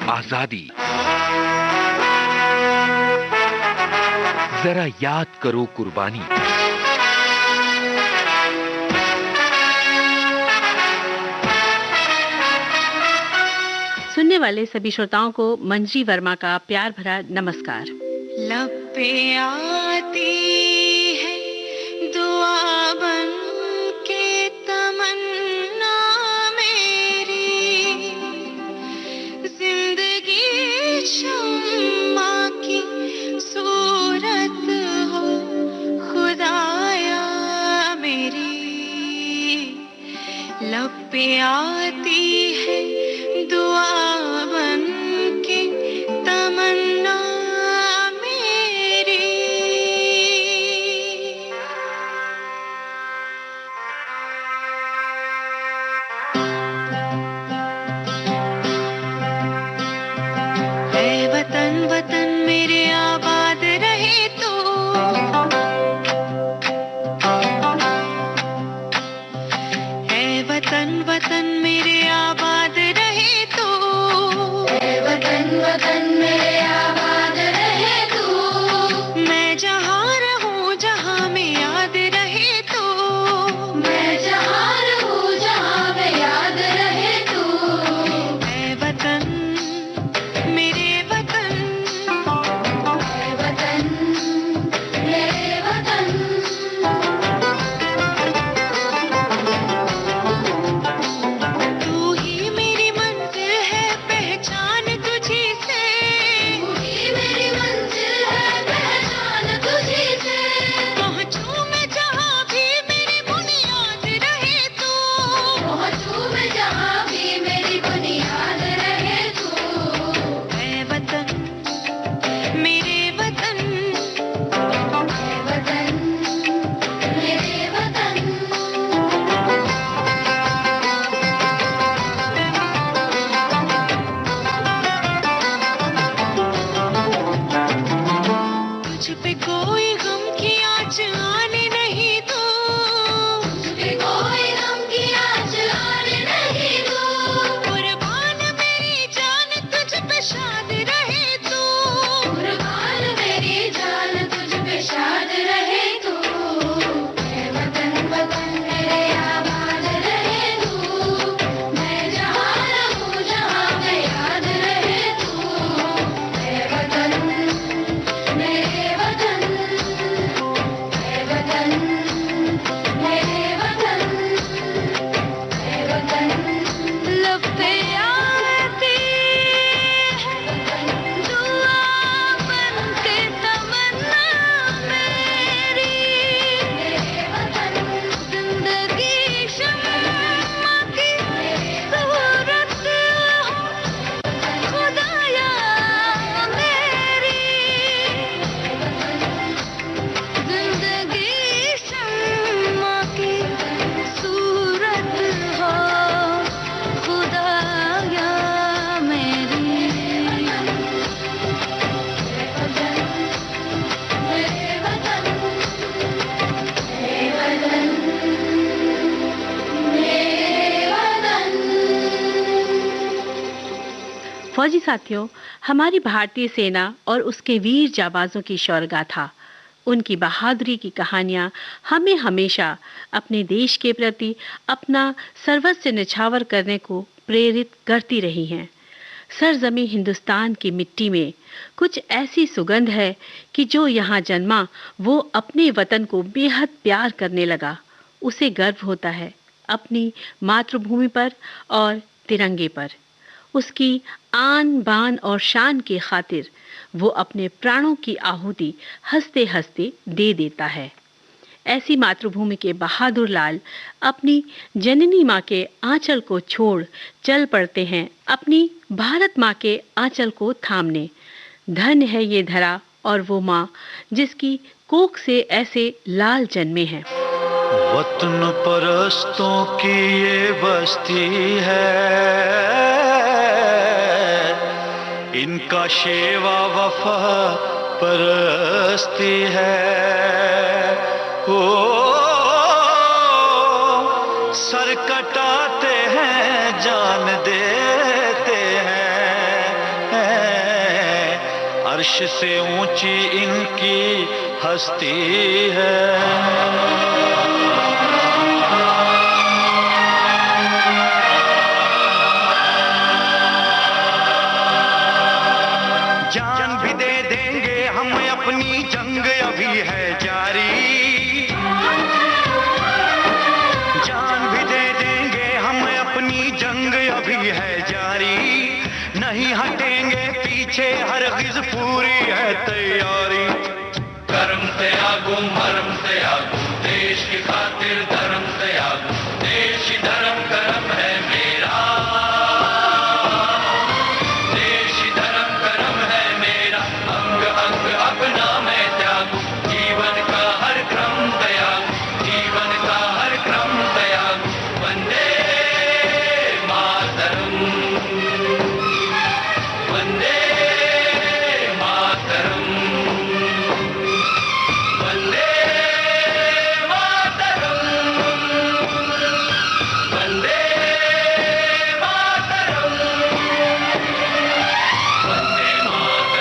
आजादी। जरा याद करो कुर्बानी। सुनने वाले सभी श्रोताओं को मंजरी वर्मा का प्यार भरा नमस्कार। लब पे आती है दुआ बन के तमन्ना मेरी, जिंदगी शम्मा की सूरत हो खुदाया मेरी। लब पे आती है दुआ बन के तमन्ना मेरी। है वतन वतन मेरे आबाद रहे तो, है वतन वतन मेरे आबाद रहे तो, है वतन वतन मेरे आबाद रहे तो। मैं जहाँ रहूं जहाँ में याद रहे तो, मैं जहाँ रहूं जहाँ में याद रहे तो। है वतन मेरे वतन, है वतन मेरे वतन। तू ही मेरी मंजिल है पहचान तुझी से, तू ही मेरी मंजिल है पहचान तुझी से। पहुंचूं मैं जहाँ भी मेरी बुनियाद रहे तो, पहुंचूं मैं जहाँ भी मेरी बुनियाद रहे तो। है वतन मेरे वतन, है वतन मेरे वतन। तुझ पे कोई गम की आँच आने नहीं दो, तुझ पे कोई गम की आँच आने नहीं दो। कुर्बान मेरी जान तुझ पे शाद रहे तो, कुर्बान मेरी जान तुझ पे शाद रहे तो। है वतन वतन मेरे आबाद रहे तो, मैं जहाँ रहूं जहाँ में याद रहे तो। है वतन मेरे वतन, है वतन मेरे वतन, है वतन। लब पे आती है दुआ बन के तमन्ना मेरी, मेरे वतन। जिंदगी शम्मा की सूरत हो खुदाया मेरी। जिंदगी शम्मा की सूरत हो खुदाया मेरी। मेरे वतन, मेरे वतन, मेरे वतन। फौजी साथियों, हमारी भारतीय सेना और उसके वीर जाबाजों की शौर्यगाथा, उनकी बहादुरी की कहानियां हमें हमेशा अपने देश के प्रति अपना सर्वस्व न्यौछावर करने को प्रेरित करती रही हैं। सरजमी हिंदुस्तान की मिट्टी में कुछ ऐसी सुगंध है कि जो यहाँ जन्मा वो अपने वतन को बेहद प्यार करने लगा। उसे गर्व होता है अपनी मातृभूमि पर और तिरंगे पर। उसकी आन बान और शान की खातिर वो अपने प्राणों की आहुति हंसते हंसते दे देता है। ऐसी मातृभूमि के बहादुर लाल अपनी जननी माँ के आंचल को छोड़ चल पड़ते हैं अपनी भारत माँ के आंचल को थामने। धन्य है ये धरा और वो माँ जिसकी कोख से ऐसे लाल जन्मे हैं। वतन परस्तों की ये बस्ती है, इनका शेवा वफा परस्ती है। ओ सर कटाते हैं जान देते हैं, अर्श से ऊंची इनकी हस्ती है। जान भी दे देंगे हम, अपनी जंग अभी है जारी। जान भी दे देंगे हम, अपनी जंग अभी है जारी। नहीं हटेंगे पीछे, हरगिज़ पूरी है तैयारी। कर्म से आगू मर्म से आगू, देश की खातिर धर्म से आगू। देश ही धर्म कर्म है मेरा, देश ही धर्म कर्म है मेरा। अंग अंग अपना मैं त्यागू, जीवन का हर क्रम त्यागू, जीवन का हर क्रम त्यागू। वंदे मातरम, वंदे मातरम, वंदे मातरम, वंदे मातरम, वंदे मातरम,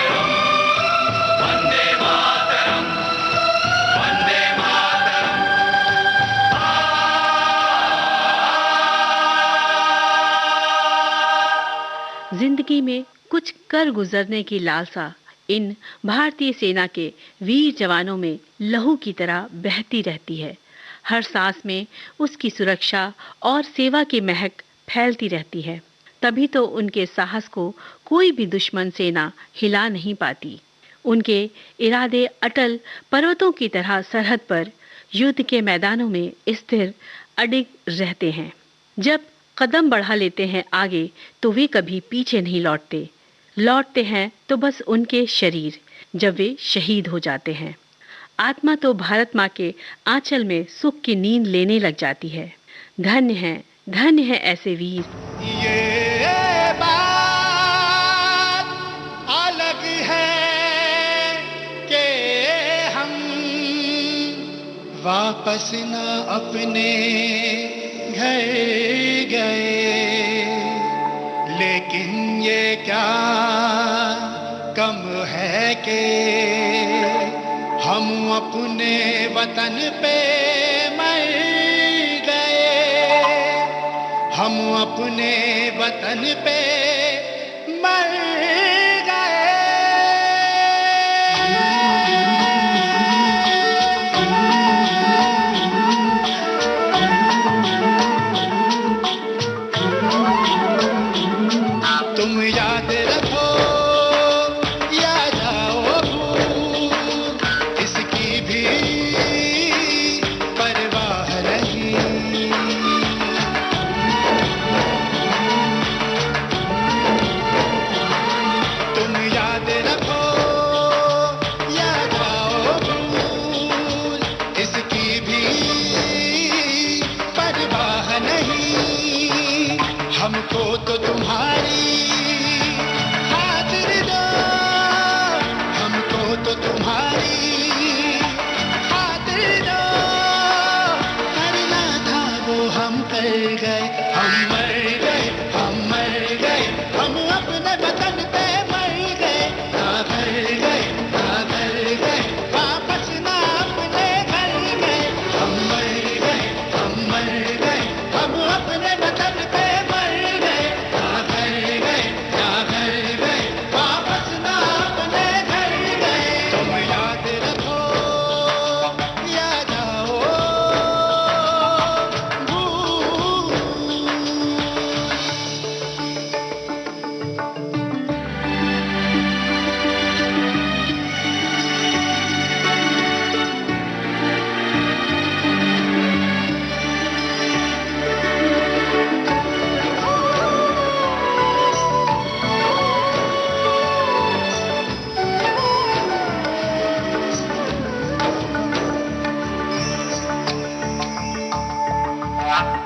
वंदे मातरम, वंदे मातरम। जिंदगी में कुछ कर गुजरने की लालसा इन भारतीय सेना के वीर जवानों में लहू की तरह बहती रहती है। हर सांस में उसकी सुरक्षा और सेवा की महक फैलती रहती है। तभी तो उनके साहस को कोई भी दुश्मन सेना हिला नहीं पाती। उनके इरादे अटल पर्वतों की तरह सरहद पर युद्ध के मैदानों में स्थिर अडिग रहते हैं। जब कदम बढ़ा लेते हैं आगे तो वे कभी पीछे नहीं लौटते। लौटते हैं तो बस उनके शरीर, जब वे शहीद हो जाते हैं। आत्मा तो भारत माँ के आंचल में सुख की नींद लेने लग जाती है। धन्य है ऐसे वीर। ये बात अलग है कि हम वापस न अपने घर गए, लेकिन ये क्या कम है कि हम अपने वतन पे मर गए। हम अपने वतन पे मर गए। तुम याद रखो या जाओ भूल, इसकी भी परवाह नहीं। तुम याद रखो या जाओ भूल, इसकी भी परवाह नहीं। हमको तो तुम्हारी खातिर दो, हमको तो तुम्हारी खातिर दो। करना था वो हम कर गए। हम मर गए, हम मर गए, हम अपने वतन पे मर गए। ना घर गए, ना घर गए, वापस ना अपने घर गए। हम मर गए, हम मर गए, हम अपने वतन पे मर गए। ना घर गए, ना घर गए, वापस ना अपने घर गए। तुम याद रखो या जाओ भूल।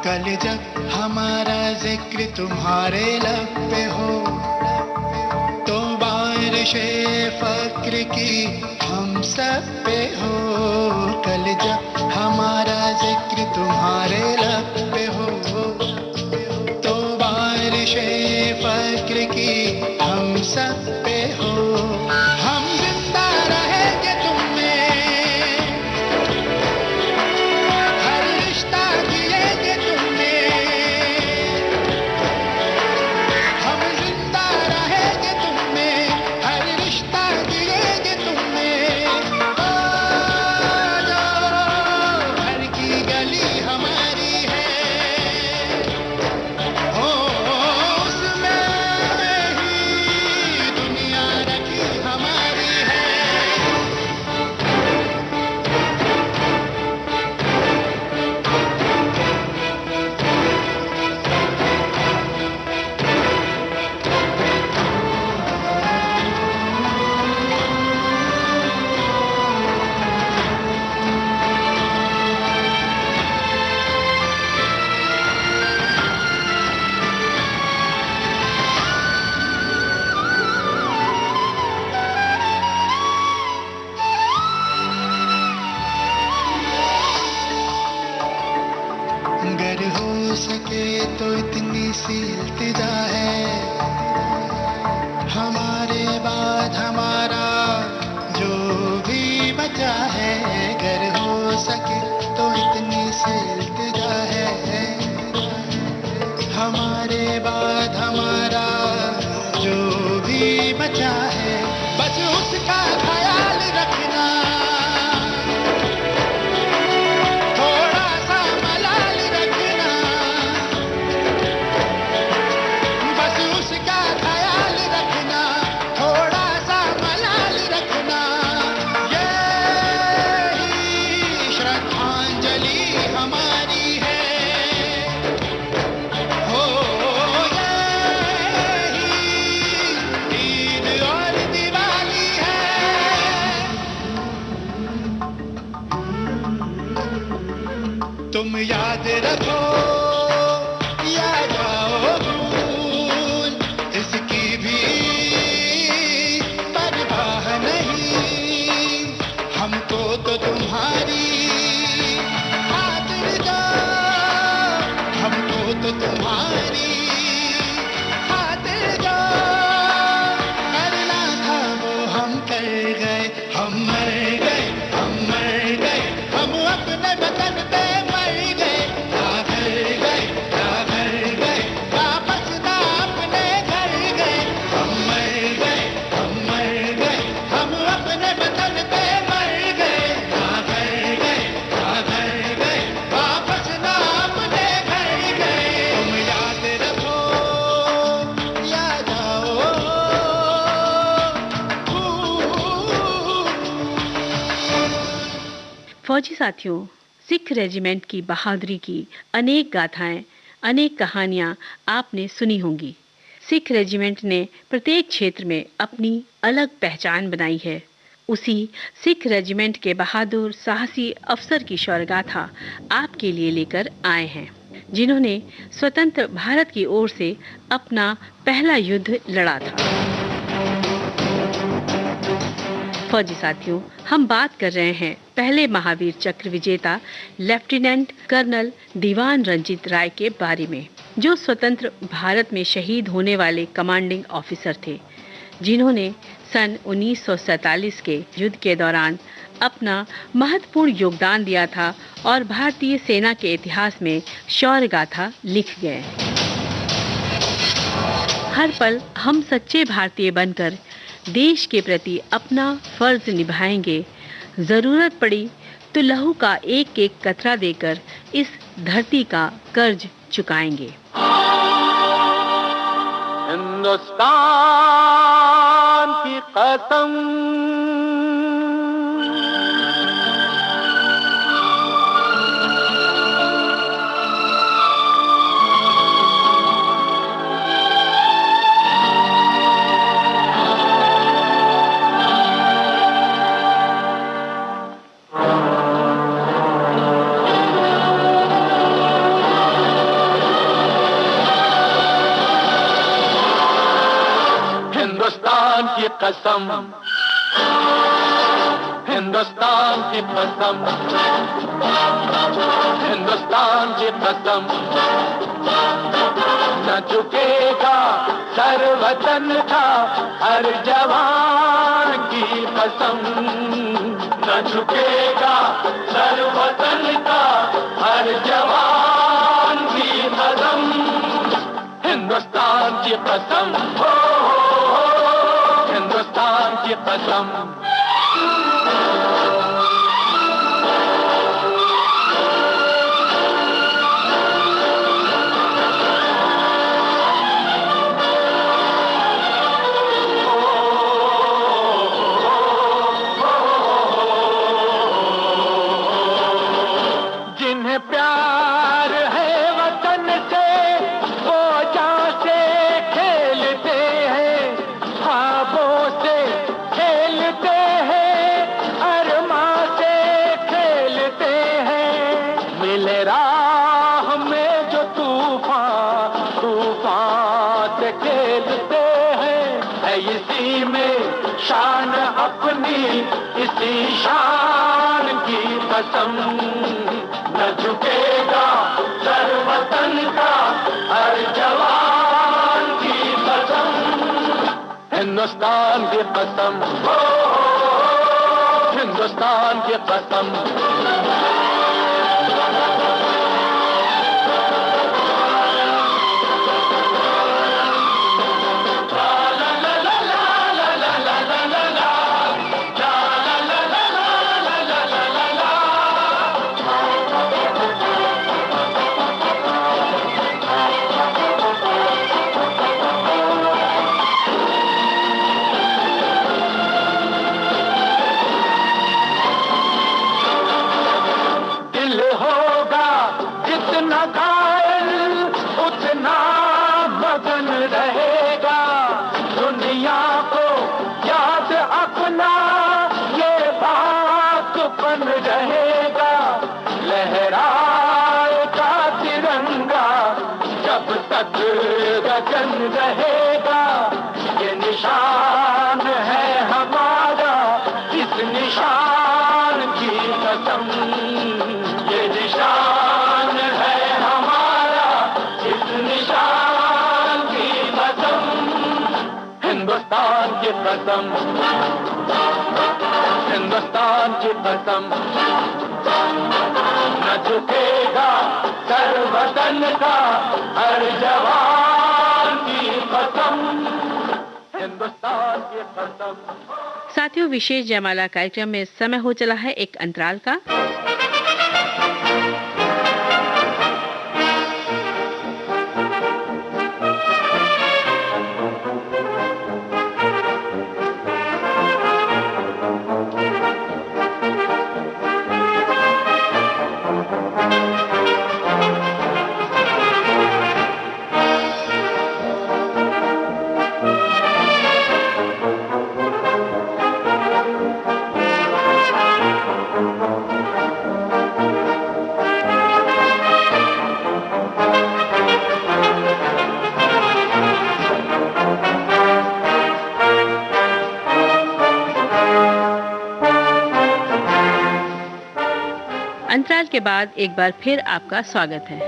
कल जब हमारा जिक्र तुम्हारे लब पे हो, तो बारिशे फक्र की हम सब पे हो। कल जब हमारा जिक्र तुम्हारे लब पे हो, तो बारिशे फक्र की हम सब पे हो। हम क्या है, बस उसका ख्याल रखना, थोड़ा सा मलाल रखना, बस उसका ख्याल रखना, थोड़ा सा मलाल रखना। यही श्रद्धांजलि हमारी है, हो यही ईद और दिवाली है। तुम याद रखो या जाओ भूल, इसकी भी परवाह नहीं, हमको तो तुम्हारी खातिर जो, हमको तो तुम्हारी खातिर जो करना था वो हम कर गए, हम मर गए, हम मर गए, हम अपने वतन पे मर गए, ना घर गए, ना घर गए, वापस ना अपने घर गए, हम मर गए, हम मर गए, हम अपने वतन पे मर गए, ना घर गए, ना घर गए, वापस ना अपने घर गए। तुम याद रखो या जाओ भूल। फौजी साथियों, सिख रेजिमेंट की बहादुरी की अनेक गाथाएं, अनेक कहानियां आपने सुनी होंगी। सिख रेजिमेंट ने प्रत्येक क्षेत्र में अपनी अलग पहचान बनाई है। उसी सिख रेजिमेंट के बहादुर साहसी अफसर की शौर्यगाथा आपके लिए लेकर आए हैं, जिन्होंने स्वतंत्र भारत की ओर से अपना पहला युद्ध लड़ा था। फौजी साथियों, हम बात कर रहे हैं पहले महावीर चक्र विजेता लेफ्टिनेंट कर्नल दीवान रंजीत राय के बारे में, जो स्वतंत्र भारत में शहीद होने वाले कमांडिंग ऑफिसर थे, जिन्होंने सन 1947 के युद्ध के दौरान अपना महत्वपूर्ण योगदान दिया था और भारतीय सेना के इतिहास में शौर्य गाथा लिख गए। हर पल हम सच्चे भारतीय बनकर देश के प्रति अपना फर्ज निभाएंगे। जरूरत पड़ी तो लहू का एक एक कतरा देकर इस धरती का कर्ज चुकाएंगे। हिंदुस्तान की कसम, हिंदुस्तान की कसम, हिंदुस्तान की कसम, हिंदुस्तान की कसम, न झुकेगा सर वतन का हर जवान की कसम, न झुकेगा सर वतन का हर जवान की कसम, हिंदुस्तान की कसम, हिंदुस्तान की कसम। जिन्हें प्यार है वतन से वो जान से खेलते हैं, ख्वाबों से खेलते हैं, अरमां से खेलते हैं। मिले राह में जो तूफान, तूफान से खेलते हैं। है इसी में शान अपनी, इसी शान की कसम, न झुकेगा सर वतन का हर जवान की कसम, हिंदुस्तान की कसम, हिंदुस्तान की कसम। ला ला ला ला ला रहेगा, ये निशान है हमारा, इस निशान की कसम, ये निशान है हमारा, इस निशान की कसम, हिंदुस्तान की कसम, हिंदुस्तान की कसम, न झुकेगा सर वतन का हर जवान की कसम, हिंदुस्तान की कसम। साथियों, विशेष जयमाला कार्यक्रम में समय हो चला है एक अंतराल का। अंतराल के बाद एक बार फिर आपका स्वागत है।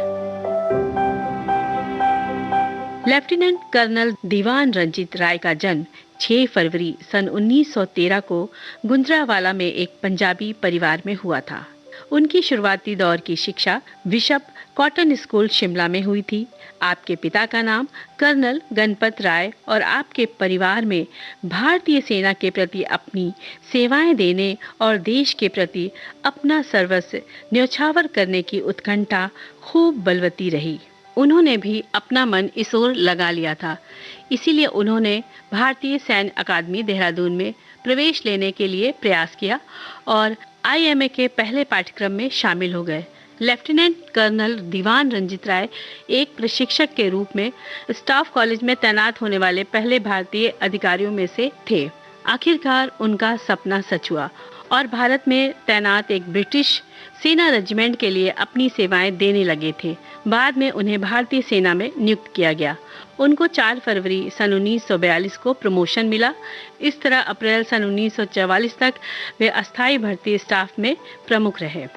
लेफ्टिनेंट कर्नल दीवान रंजीत राय का जन्म 6 फरवरी सन 1913 को गुंजरावाला में एक पंजाबी परिवार में हुआ था। उनकी शुरुआती दौर की शिक्षा बिशप कॉटन स्कूल शिमला में हुई थी। आपके पिता का नाम कर्नल गणपत राय और आपके परिवार में भारतीय सेना के प्रति अपनी सेवाएं देने और देश के प्रति अपना सर्वस्व न्यौछावर करने की उत्कंठा खूब बलवती रही। उन्होंने भी अपना मन इस ओर लगा लिया था। इसीलिए उन्होंने भारतीय सैन्य अकादमी देहरादून में प्रवेश लेने के लिए प्रयास किया और IMA के पहले पाठ्यक्रम में शामिल हो गए। लेफ्टिनेंट कर्नल दीवान रंजीत राय एक प्रशिक्षक के रूप में स्टाफ कॉलेज में तैनात होने वाले पहले भारतीय अधिकारियों में से थे। आखिरकार उनका सपना सच हुआ और भारत में तैनात एक ब्रिटिश सेना रेजिमेंट के लिए अपनी सेवाएं देने लगे थे। बाद में उन्हें भारतीय सेना में नियुक्त किया गया। उनको 4 फरवरी सन 1942 को प्रमोशन मिला। इस तरह अप्रैल सन 1944 तक वे अस्थायी भर्ती स्टाफ में प्रमुख रहे।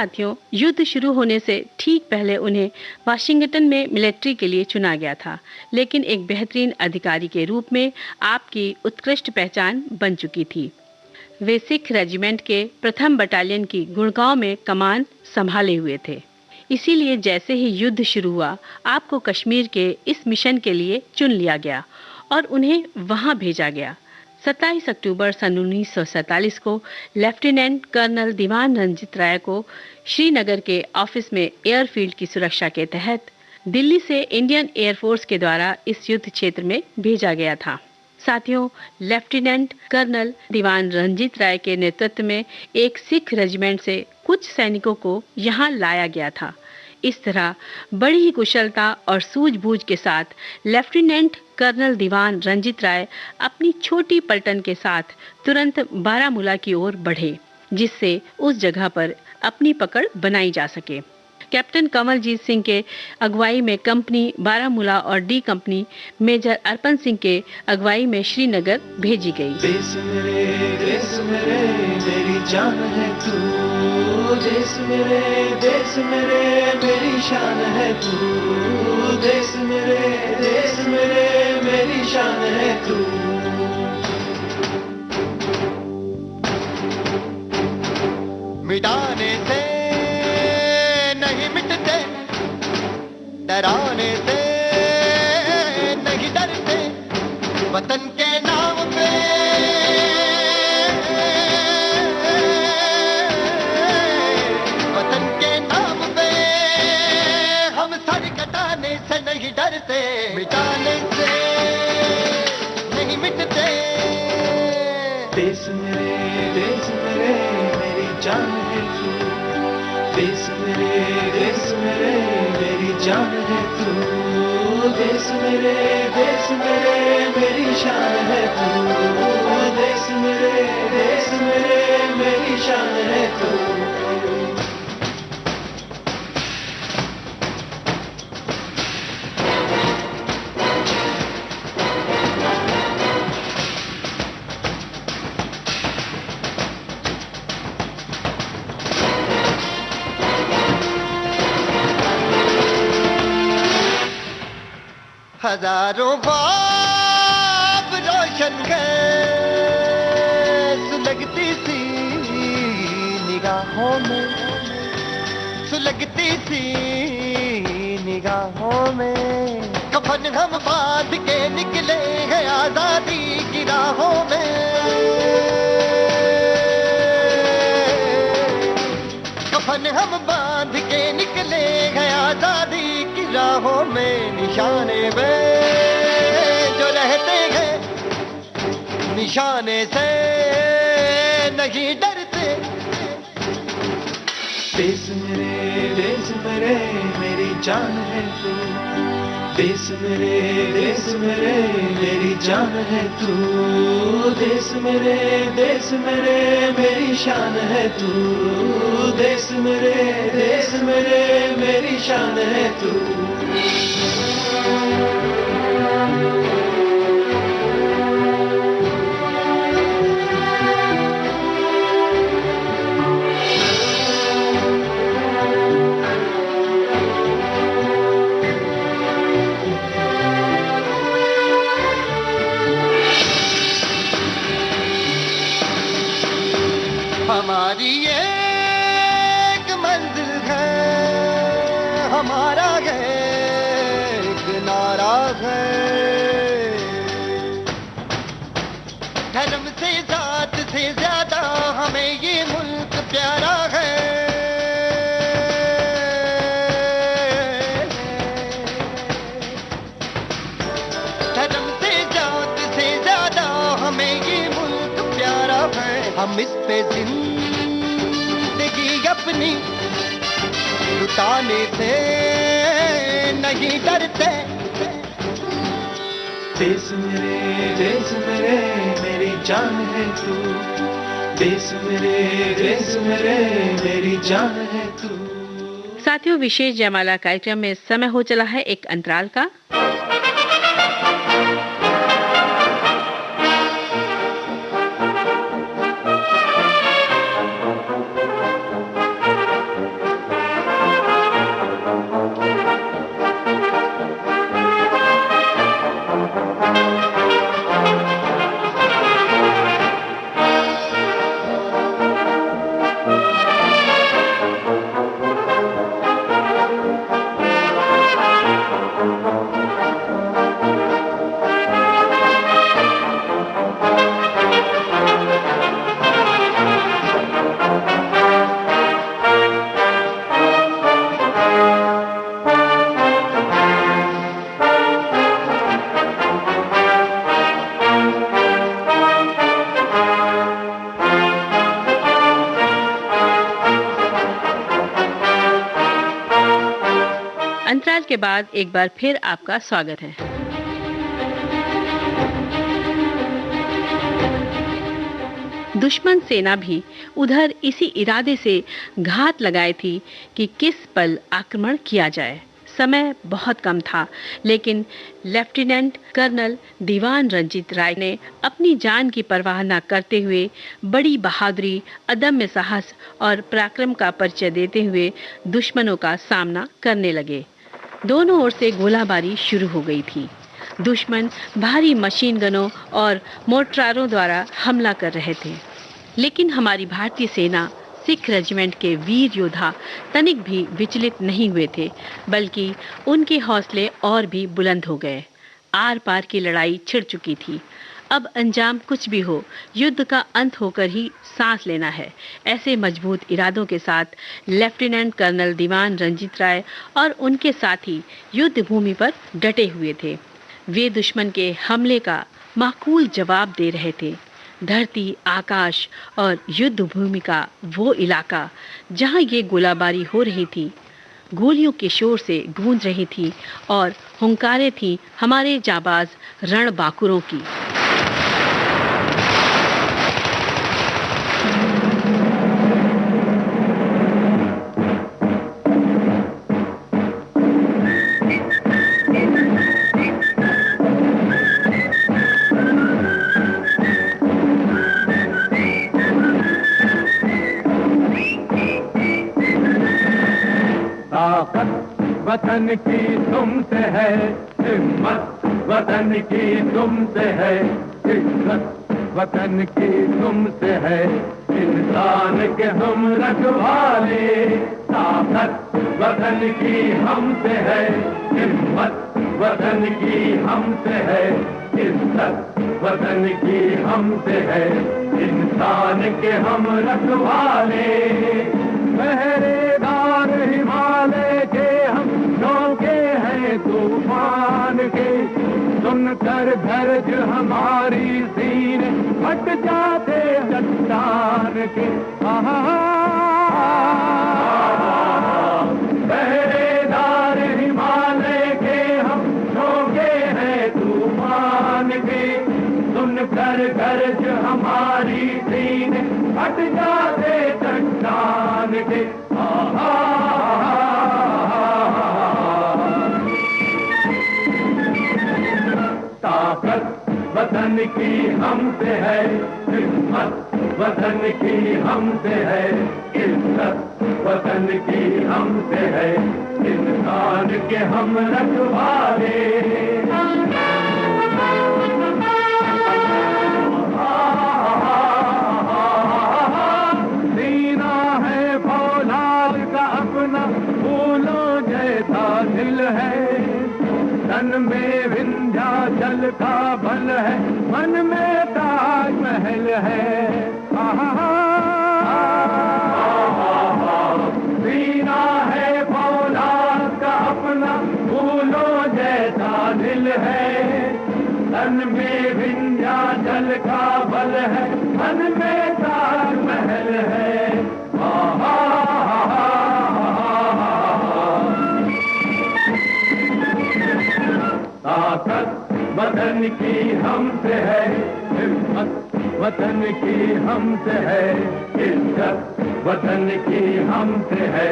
साथियों, युद्ध शुरू होने से ठीक पहले उन्हें वाशिंगटन में मिलिट्री के लिए चुना गया था, लेकिन एक बेहतरीन अधिकारी के रूप में आपकी उत्कृष्ट पहचान बन चुकी थी। वे सिख रेजिमेंट के प्रथम बटालियन की गुड़गांव में कमान संभाले हुए थे। इसीलिए जैसे ही युद्ध शुरू हुआ, आपको कश्मीर के इस मिशन के लिए चुन लिया गया और उन्हें वहां भेजा गया। 27 अक्टूबर सन 1947 को लेफ्टिनेंट कर्नल दीवान रंजीत राय को श्रीनगर के ऑफिस में एयरफील्ड की सुरक्षा के तहत दिल्ली से इंडियन एयरफोर्स के द्वारा इस युद्ध क्षेत्र में भेजा गया था। साथियों, लेफ्टिनेंट कर्नल दीवान रंजीत राय के नेतृत्व में एक सिख रेजिमेंट से कुछ सैनिकों को यहाँ लाया गया था। इस तरह बड़ी ही कुशलता और सूझबूझ के साथ लेफ्टिनेंट कर्नल दीवान रंजीत राय अपनी छोटी पलटन के साथ तुरंत बारामूला की ओर बढ़े, जिससे उस जगह पर अपनी पकड़ बनाई जा सके। कैप्टन कमलजीत सिंह के अगुवाई में कंपनी बारामूला और डी कंपनी मेजर अर्पण सिंह के अगुवाई में श्रीनगर भेजी गई। देश मेरे मेरी जान है तू, देश मेरे मेरी शान है तू, देश मेरे मेरी शान है तू। मिटाने से नहीं मिटते, डराने से नहीं डरते, वतन के नाम पे वतन के नाम पे हम सर कटाने से नहीं डरते, मिटाने से नहीं मिटते। देश मेरे मेरी जान है तू, देश मेरे मेरी जान है तू, देश मेरे मेरी शान है तू, देश मेरे मेरी शान है तू। हजारों ख्वाब रोशन कर सुलगती सी निगाहों में, सुलगती सी निगाहों में, कफन हम बांध के निकले हैं आजादी की राहों में, कफन हम बांध के निकले हैं आजादी की राहों में। निशाने पे जो रहते हैं, निशाने से नहीं डरते। देश मेरे मेरी जान है तू, देश मेरे मेरी जान है तू, देश मेरे मेरी शान है तू, देश मेरे मेरी शान है तू। हमारी एक मंजिल है, हमारा एक नारा है, धर्म से जात से ज्यादा हमें ये मुल्क प्यारा है। धर्म से जात से ज्यादा हमें ये मुल्क प्यारा है। हम इस पे जिंदगी अपनी लुटाने से नहीं डरते। देश मेरे मेरी जान है तू, देश मेरे मेरी जान है तू। साथियों, विशेष जयमाला कार्यक्रम में समय हो चला है एक अंतराल का। के बाद एक बार फिर आपका स्वागत है। दुश्मन सेना भी उधर इसी इरादे से घात लगाई थी कि किस पल आक्रमण किया जाए। समय बहुत कम था, लेकिन लेफ्टिनेंट कर्नल दीवान रंजीत राय ने अपनी जान की परवाह न करते हुए बड़ी बहादुरी, अदम्य साहस और पराक्रम का परिचय देते हुए दुश्मनों का सामना करने लगे। दोनों ओर से गोलाबारी शुरू हो गई थी। दुश्मन भारी मशीन गनों और मोर्टारों द्वारा हमला कर रहे थे, लेकिन हमारी भारतीय सेना, सिख रेजिमेंट के वीर योद्धा तनिक भी विचलित नहीं हुए थे, बल्कि उनके हौसले और भी बुलंद हो गए। आर पार की लड़ाई छिड़ चुकी थी। अब अंजाम कुछ भी हो, युद्ध का अंत होकर ही सांस लेना है। ऐसे मजबूत इरादों के साथ लेफ्टिनेंट कर्नल दीवान रंजीत राय और उनके साथी युद्ध भूमि पर डटे हुए थे। वे दुश्मन के हमले का माकूल जवाब दे रहे थे। धरती, आकाश और युद्ध भूमि का वो इलाका जहां ये गोलाबारी हो रही थी, गोलियों के शोर से गूंज रही थी और हुंकारें थी हमारे जाबाज रणबांकुरों की। वतन की तुमसे है हिम्मत, वतन की तुमसे है इज्जत, वतन की तुमसे है इंसान के हम रखवाले। ताकत वतन की हमसे है हिम्मत, वतन की हमसे है इज्जत, वतन की हमसे है इंसान के हम रखवाले। पहरेदार हिमालय के हम नौके हैं तूफान के, सुनकर धर्ज हमारी सीने फट जाते चट्टान के। पहरेदार हिमालय के हम नौके हैं तूफान के, सुनकर धर्ज हमारी सीने फट जाते चट्टान के। ताकत वतन की हमसे है हिम्मत, वतन की हमसे है इज्जत, वतन की हमसे है इंसान के हम रखवाले। सीना है फौलाद का अपना, फूलों जैसा दिल है, तन में विंध्याचल का बल है, मन में ताजमहल है। सीना है फौलाद का अपना, फूलों जैसा दिल है, तन में विंध्याचल का बल है, मन में ताजमहल है। ताकत वतन की हमसे है हिम्मत, वतन की हमसे है इज्जत, वतन की हमसे है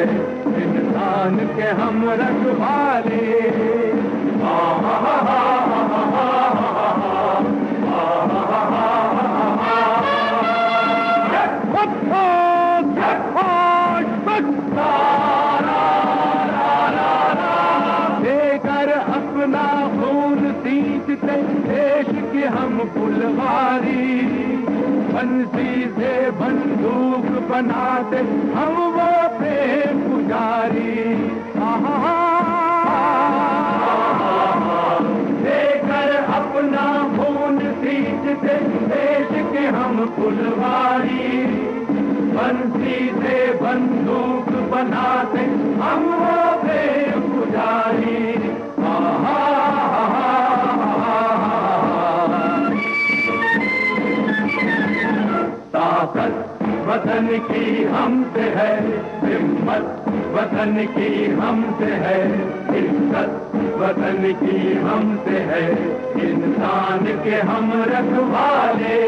इंसान के हम रखवाले। देकर अपना खून सींचते देश की हम फुलवारी, बंसी से बंदूक बनाते हम वो प्रेम पुजारी। देकर अपना खून सींचते देश के हम फुलवारी, बंसी से बंदूक बनाते हम वो प्रेम पुजारी। ताकत वतन की हमसे है हिम्मत, वतन की हमसे है इज्जत, वतन की हमसे है इंसान के हम रखवाले।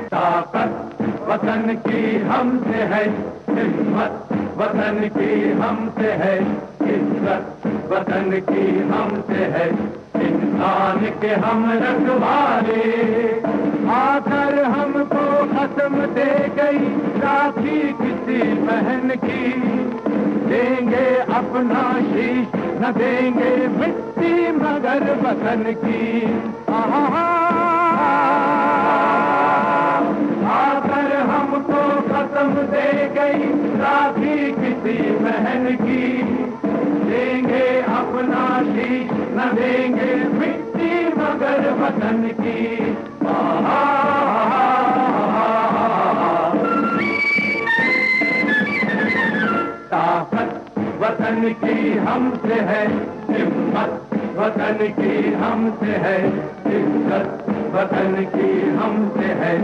ताकत वतन की हमसे है, हिम्मत वतन की हमसे है, इज्जत वतन की हमसे है इंसान के हम रखवाले। आकर हमको खत्म दे गई राखी किसी बहन की, देंगे अपना शीश न देंगे मिट्टी मगर वतन की। आकर हमको कसम दे गई राखी किसी बहन की, देंगे अपना शीश न देंगे मिट्टी मगर वतन की। ताकत वतन की हमसे है, हिम्मत वतन की हमसे है, इज्जत वतन की हमसे है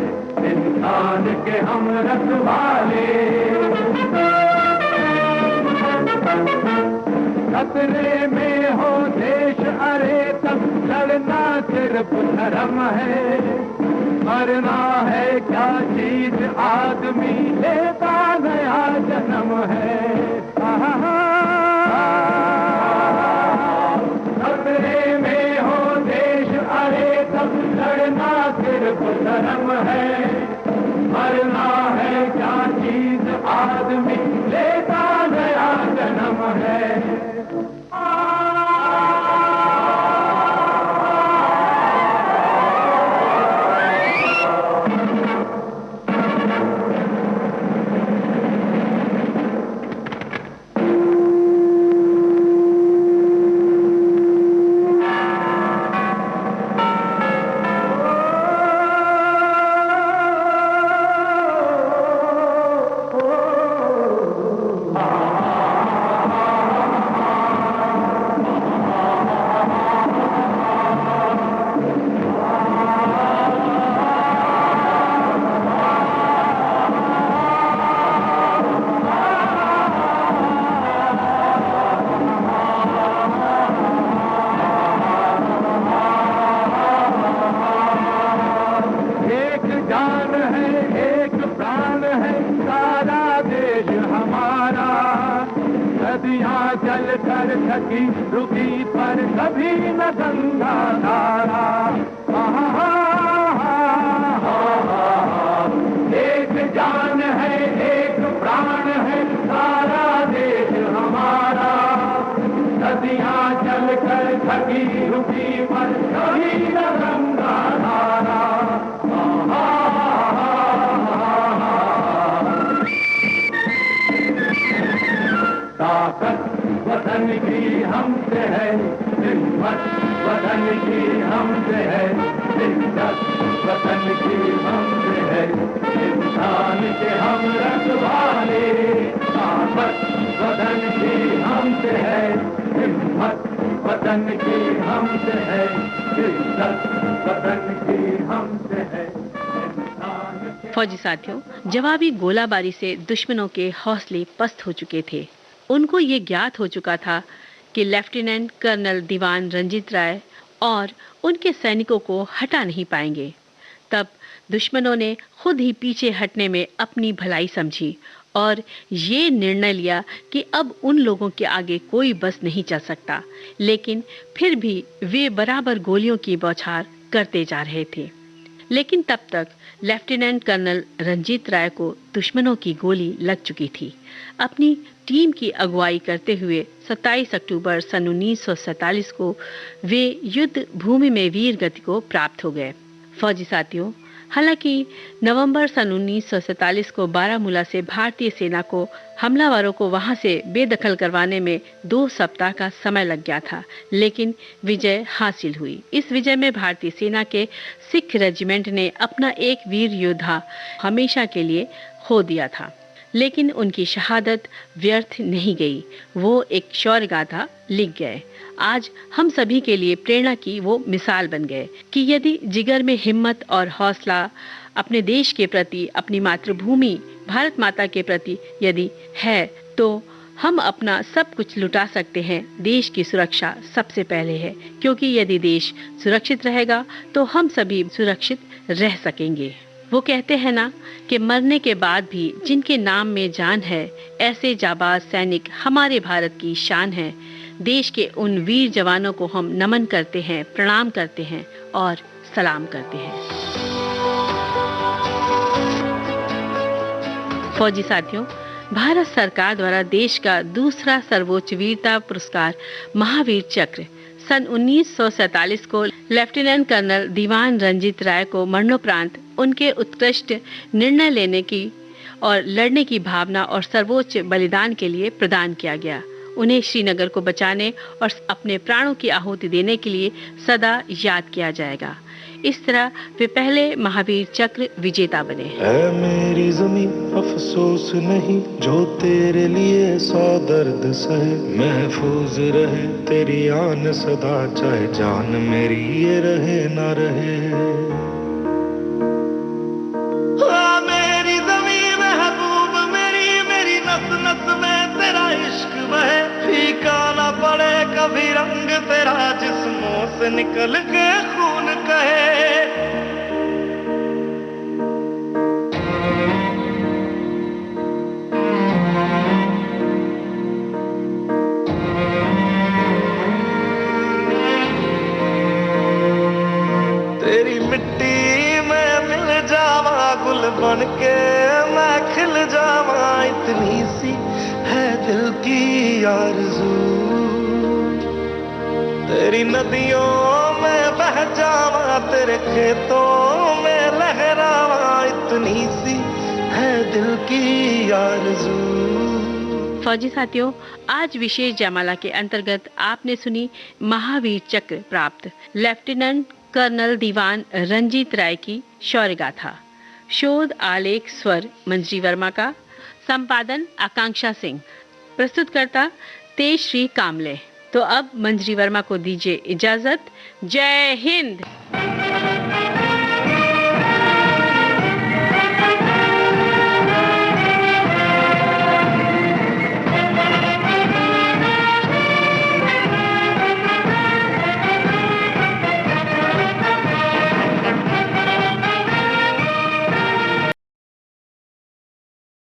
इंसान के हम रखवाले। खतरे में हो देश अरे तब लड़ना सिर्फ धर्म है, मरना है क्या चीज आदमी लेता नया जन्म है। खतरे में हो देश अरे तब लड़ना सिर्फ धर्म है, मरना है क्या चीज आदमी लेता नया जन्म है। थकी रुकी पर कभी न गंगा धारा। एक जान है एक प्राण है सारा देश हमारा, नदियाँ चल कर थकी रुकी पर कभी न गंगा धारा। ताकत वतन की हमसे है, हिम्मत वतन की हमसे है, इज्जत वतन की हमसे है इंसान के हम रखवाले। ताकत वतन की हमसे है, हिम्मत वतन की हमसे है, इज्जत वतन की हमसे है। फौजी साथियों, जवाबी गोलाबारी से दुश्मनों के हौसले पस्त हो चुके थे। उनको ये ज्ञात हो चुका था कि लेफ्टिनेंट कर्नल दीवान रंजीत राय और उनके सैनिकों को हटा नहीं पाएंगे। तब दुश्मनों ने खुद ही पीछे हटने में अपनी भलाई समझी और ये निर्णय लिया कि अब उन लोगों के आगे कोई बस नहीं चल सकता। लेकिन फिर भी वे बराबर गोलियों की बौछार करते जा रहे थे। लेकिन तब तक लेफ्टिनेंट कर्नल रंजीत राय को दुश्मनों की गोली लग चुकी थी। अपनी टीम की अगुवाई करते हुए 27 अक्टूबर सन 1947 को वे युद्ध भूमि में वीर गति को प्राप्त हो गए। फौजी साथियों, हालांकि नवंबर सन 1947 को बारामूला से भारतीय सेना को हमलावरों को वहां से बेदखल करवाने में 2 सप्ताह का समय लग गया था, लेकिन विजय हासिल हुई। इस विजय में भारतीय सेना के सिख रेजिमेंट ने अपना एक वीर योद्धा हमेशा के लिए खो दिया था। लेकिन उनकी शहादत व्यर्थ नहीं गई। वो एक शौर्य गाथा लिख गए। आज हम सभी के लिए प्रेरणा की वो मिसाल बन गए कि यदि जिगर में हिम्मत और हौसला अपने देश के प्रति, अपनी मातृभूमि भारत माता के प्रति यदि है, तो हम अपना सब कुछ लुटा सकते हैं। देश की सुरक्षा सबसे पहले है, क्योंकि यदि देश सुरक्षित रहेगा तो हम सभी सुरक्षित रह सकेंगे। वो कहते हैं ना कि मरने के बाद भी जिनके नाम में जान है, ऐसे जाबाज सैनिक हमारे भारत की शान है। देश के उन वीर जवानों को हम नमन करते हैं, प्रणाम करते हैं और सलाम करते हैं। फौजी साथियों, भारत सरकार द्वारा देश का दूसरा सर्वोच्च वीरता पुरस्कार महावीर चक्र सन 1947 को लेफ्टिनेंट कर्नल दीवान रंजीत राय को मरणोपरांत उनके उत्कृष्ट निर्णय लेने की और लड़ने की भावना और सर्वोच्च बलिदान के लिए प्रदान किया गया। उन्हें श्रीनगर को बचाने और अपने प्राणों की आहुति देने के लिए सदा याद किया जाएगा। इस तरह वे पहले महावीर चक्र विजेता बने। ऐ मेरी ज़मीं अफसोस नहीं, जो तेरे लिए 100 दर्द सहे। महफूज रहे तेरी आन सदा, चाहे जान मेरी ये रहे ना रहे। मेरी ज़मीं महबूब मेरी, मेरी नस नस में तेरा इश्क बहे। फीका ना पड़े कभी रंग तेरा, जिस्मों से निकल के खून कहे। तेरी मिट्टी में मिल जावा, गुल बन के मैं खिल जावा। इतनी सी है दिल की आरज़ू, तेरी नदियों में बह जावा, तेरे खेतों में लहरावा। इतनी सी है दिल की आरज़ू। फौजी साथियों, आज विशेष जयमाला के अंतर्गत आपने सुनी महावीर चक्र प्राप्त लेफ्टिनेंट कर्नल दीवान रंजीत राय की शौर्य गाथा। शोध आलेख स्वर मंजरी वर्मा का, संपादन आकांक्षा सिंह, प्रस्तुतकर्ता तेजश्री कामले। तो अब मंजरी वर्मा को दीजिए इजाजत। जय हिंद।